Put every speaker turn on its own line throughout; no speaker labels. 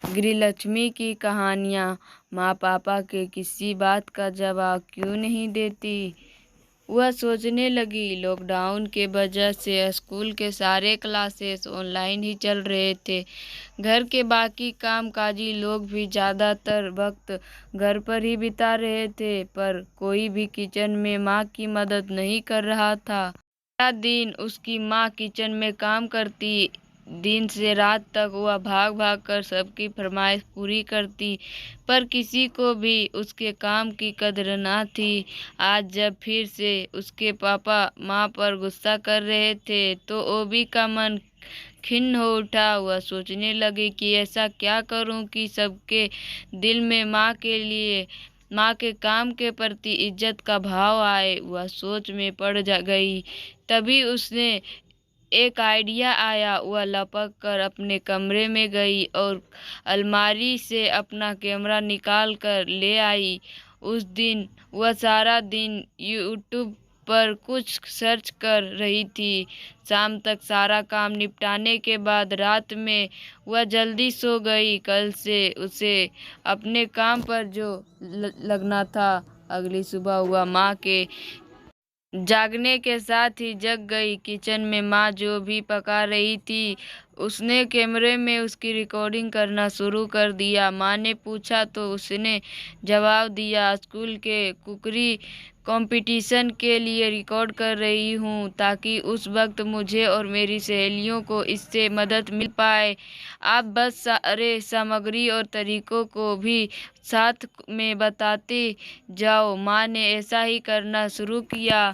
गृहलक्ष्मी की कहानियाँ। माँ पापा के किसी बात का जवाब क्यों नहीं देती। वह सोचने लगी, लॉकडाउन के वजह से स्कूल के सारे क्लासेस ऑनलाइन ही चल रहे थे। घर के बाकी कामकाजी लोग भी ज़्यादातर वक्त घर पर ही बिता रहे थे, पर कोई भी किचन में माँ की मदद नहीं कर रहा था। सारा दिन उसकी माँ किचन में काम करती। दिन से रात तक वह भाग भाग कर सबकी फरमाइश पूरी करती, पर किसी को भी उसके काम की कदर ना थी। आज जब फिर से उसके पापा माँ पर गुस्सा कर रहे थे, तो ओबी का मन खिन्न हो उठा। वह सोचने लगी कि ऐसा क्या करूं कि सबके दिल में माँ के काम के प्रति इज्जत का भाव आए। वह सोच में पड़ गई। तभी उसने एक आइडिया आया। वह लपक कर अपने कमरे में गई और अलमारी से अपना कैमरा निकाल कर ले आई। उस दिन वह सारा दिन यूट्यूब पर कुछ सर्च कर रही थी। शाम तक सारा काम निपटाने के बाद रात में वह जल्दी सो गई। कल से उसे अपने काम पर जो लगना था। अगली सुबह वह माँ के जागने के साथ ही जग गई। किचन में माँ जो भी पका रही थी, उसने कैमरे में उसकी रिकॉर्डिंग करना शुरू कर दिया। माँ ने पूछा तो उसने जवाब दिया, स्कूल के कुकरी कंपटीशन के लिए रिकॉर्ड कर रही हूँ, ताकि उस वक्त मुझे और मेरी सहेलियों को इससे मदद मिल पाए। आप बस सारे सामग्री और तरीकों को भी साथ में बताते जाओ। माँ ने ऐसा ही करना शुरू किया।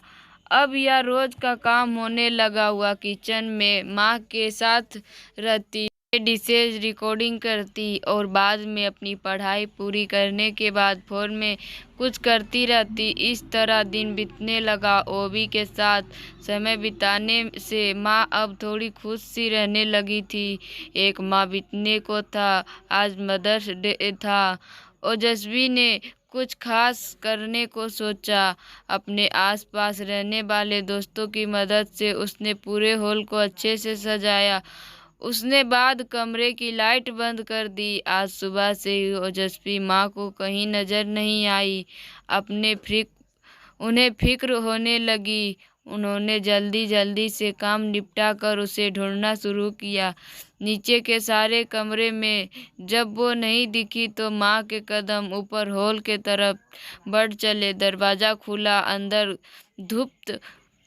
अब यह रोज का काम होने लगा। हुआ किचन में माँ के साथ रहती, डिशेज रिकॉर्डिंग करती और बाद में अपनी पढ़ाई पूरी करने के बाद फोन में कुछ करती रहती। इस तरह दिन बीतने लगा। ओबी के साथ समय बिताने से माँ अब थोड़ी खुश सी रहने लगी थी। एक माह बीतने को था। आज मदर्स डे था। ओजस्वी ने कुछ खास करने को सोचा। अपने आसपास रहने वाले दोस्तों की मदद से उसने पूरे हॉल को अच्छे से सजाया। उसने बाद कमरे की लाइट बंद कर दी। आज सुबह से ही ओजस्वी माँ को कहीं नजर नहीं आई। उन्हें फिक्र होने लगी। उन्होंने जल्दी जल्दी से काम निपटा कर उसे ढूंढना शुरू किया। नीचे के सारे कमरे में जब वो नहीं दिखी तो माँ के कदम ऊपर हॉल के तरफ बढ़ चले। दरवाजा खुला, अंदर धुप्त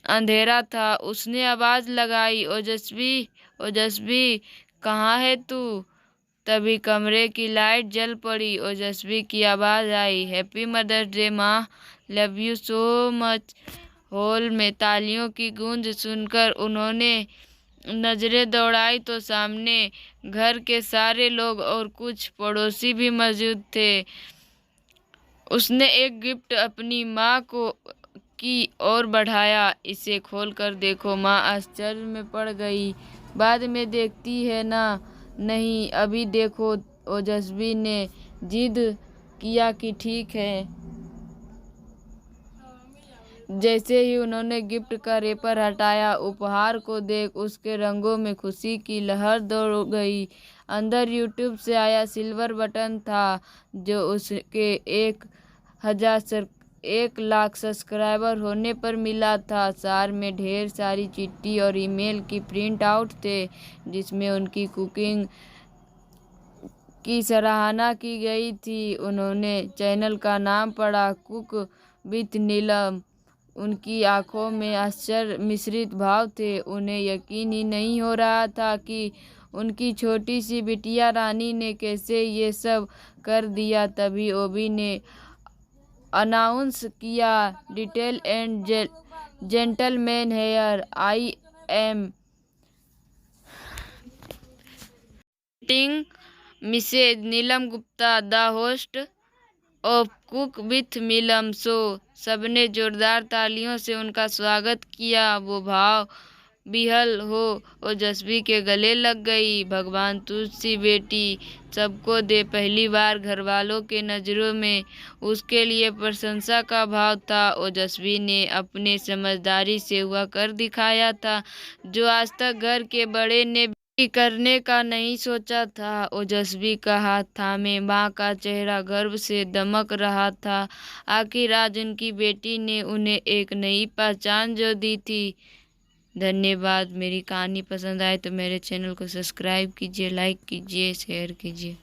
अंधेरा था। उसने आवाज लगाई, ओजस्वी, ओजस्वी, कहाँ है तू। तभी कमरे की लाइट जल पड़ी। ओजस्वी की आवाज आई, हैप्पी मदर्स डे माँ, love you so much. Hall में तालियों की गूंज सुनकर उन्होंने नजरें दौड़ाई तो सामने घर के सारे लोग और कुछ पड़ोसी भी मौजूद थे। उसने एक गिफ्ट अपनी माँ को की ओर बढ़ाया। इसे खोल कर देखो। माँ आश्चर्य में पड़ गई। बाद में देखती है ना। नहीं, अभी देखो। ओजस्वी ने जिद किया कि ठीक है। जैसे ही उन्होंने गिफ्ट का रेपर हटाया, उपहार को देख उसके रंगों में खुशी की लहर दौड़ गई। अंदर यूट्यूब से आया सिल्वर बटन था, जो उसके 1 लाख सब्सक्राइबर होने पर मिला था। सार में ढेर सारी चिट्ठी और ईमेल की प्रिंट आउट थे, जिसमें उनकी कुकिंग की सराहना की गई थी। उन्होंने चैनल का नाम पढ़ा, कुक विथ नीलम। उनकी आंखों में आश्चर्य मिश्रित भाव थे। उन्हें यकीन ही नहीं हो रहा था कि उनकी छोटी सी बिटिया रानी ने कैसे ये सब कर दिया। तभी ओबी ने अनाउंस किया, detail and gentleman here, I am meeting Mrs Neelam Gupta, the host of cook with Neelam show. सबने जोरदार तालियों से उनका स्वागत किया। वो भाव बिहल हो ओजस्वी के गले लग गई। भगवान तुझसी बेटी सबको दे। पहली बार घर वालों के नजरों में उसके लिए प्रशंसा का भाव था। ओजस्वी ने अपने समझदारी से वह कर दिखाया था, जो आज तक घर के बड़े ने करने का नहीं सोचा था। ओजस्वी का हाथ थामे माँ का चेहरा गर्व से दमक रहा था। आखिर आज उनकी बेटी ने उन्हें एक नई पहचान जो दी थी। धन्यवाद। मेरी कहानी पसंद आए तो मेरे चैनल को सब्सक्राइब कीजिए, लाइक कीजिए, शेयर कीजिए।